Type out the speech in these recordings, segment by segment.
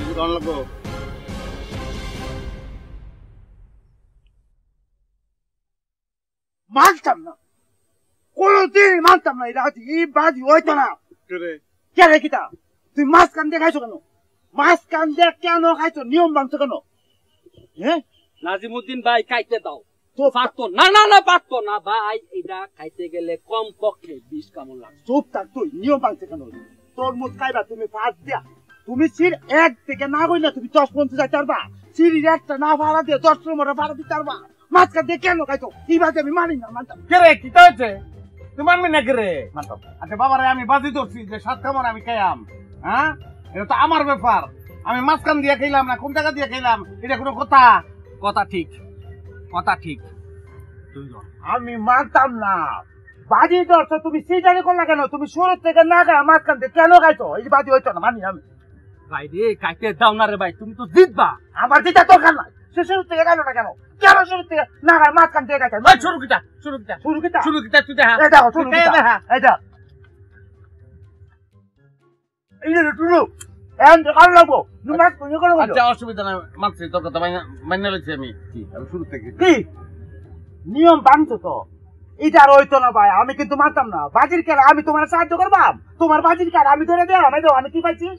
কিছু করার লাগবো মানতাম না, কোনদিন মানতাম না। এটা হচ্ছে এই বাজি হইতো না। কে রে কিতা তুই মাছ কান দিয়ে খাইছো কেন? মাছ কান দিয়ে কেন খাইছো? নিয়ম ভাঙছো কেন? হ্যাঁ নাজিমুদ্দিন ভাই খাইতে দাও। তো পারতো না, না না পারতো না ভাই। এটা খাইতে গেলে কম পক্ষে 20 কামড় লাগবে। চুপ থাক তুই। নিয়ম ভাঙছে কেন? তোর মুখ খাইবা তুমি ফাঁস দিয়া। তুমি সির এক থেকে না কই না তুমি 10-50 যাইতে পারবা। সিঁড়ির একটা না ভাড়া দিয়ে 10 নম্বরে ভাড়া দিতে পারবা। মাছ কান দিয়ে কেন খাইছো? এই বাজি আমি মানি না, মানতাম। কে রে কি হয়েছে? তুই মানবি না কে রে? আচ্ছা বাবারে আমি বাজি ধরছি যে 7 কামড় আমি খাইলাম। হ্যাঁ এটা তো আমার ব্যাপার। আমি মাঝখান দিয়ে খাইলাম না কোন টাকা দিয়ে খাইলাম এটা কোনো কথা? কথা ঠিক, কথা ঠিক। আমি মানতাম না। বাজি ধরছো তুমি সিটারি করলা কেন? তুমি শুরু থেকে না খায় মাছ কান দিয়ে কেন খাইছো? এই বাজি হইতো না, মানি আমি। ভাই রে খাইতে দাও না রে ভাই, তুমি তো জিতবা। আমার দিতে দরকার নাই। সে শুরু থেকে গেল না কেন? কেন শুরু থেকে না খায় মাছ কান দিয়ে খাইছো? শুরু কিটা শুরু কিটা শুরু কিতা শুরু কিটা তুই দেখা এই দেখো শুরু কিতা এই দেখ এই যে শুরু এন্ড কাল লাগবো তুমি মাছ কোন করে বলো? আচ্ছা অসুবিধা নাই মানছি তোর কথা মাইনা লইছি আমি। কি আমি শুরু থেকে কি নিয়ম ভাঙছো তো? এটা আর হইতো না ভাই। আমি কিন্তু মানতাম না। বাজির খেলা আমি তোমার সাহায্য করবাম। তোমার বাজির খেলা আমি ধরে দেওয়া আমি আমি কি পাইছি?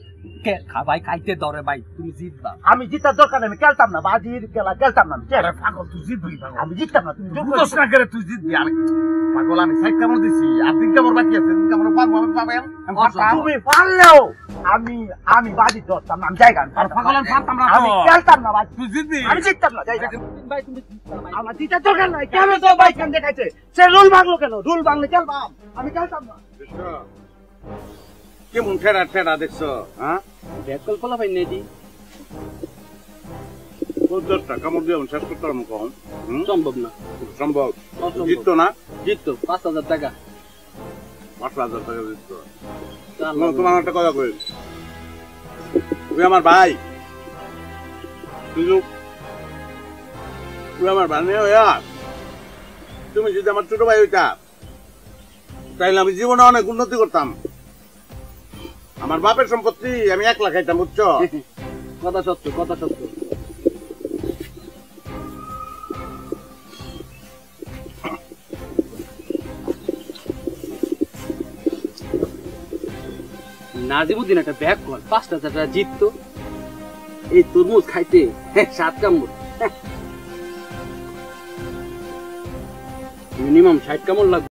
ভাই খাইতে দাও রে ভাই, তুমি জিতবা। আমি জিতার দরকার নেই। আমি খেলতাম না বাজির খেলা, খেলতাম না। পাগল তুই জিতবি আমি জিততাম না। তুমি বুঝছ না করে তুই জিতবি। আমি পাগল আমি 7 কামড় দিছি আর 3 কামড় বাকি আছে। 3 কামড় পারবো আমি পাবেন। তুমি পারলেও আমি আমি বাজি ধরতাম না। আমি জায়গা পাগল আমি পারতাম না। আমি খেলতাম না বাজি। তুই জিতবি। আমি জিততাম না জায়গা। ভাই তুমি জিতবা ভাই। আমার জিতার দরকার নাই। কেন তো বাইক কান দেখাইছে? সে রুল ভাঙলো কেন? রুল ভাঙলে খেলবাম। আমি খেলতাম না। কেমন ঠেড়া ঠেড়া দেখছো? হ্যাঁ ব্যাকল পোলা ভাই নেদি 50 কামড় দিয়ে শেষ করতে পারবো কম? সম্ভব না। সম্ভব জিততো না? জিততো 5000 টাকা। 5000 টাকা জিততো। তোমার একটা কথা কই, তুই আমার ভাই কিন্তু তুই আমার ভাই নেই। তুমি যদি আমার ছোট ভাই হইতা তাইলে আমি জীবনে অনেক উন্নতি করতাম। আমার বাপের সম্পত্তি আমি 1 লাখ খাইতাম বুঝছো? কথা সত্য, কথা সত্য। নাজিমুদ্দিন একটা ব্যাগ কর 5000 টাকা জিততো। এই তরমুজ খাইতে 7 কামড়, মিনিমাম 60 কামড় লাগবে।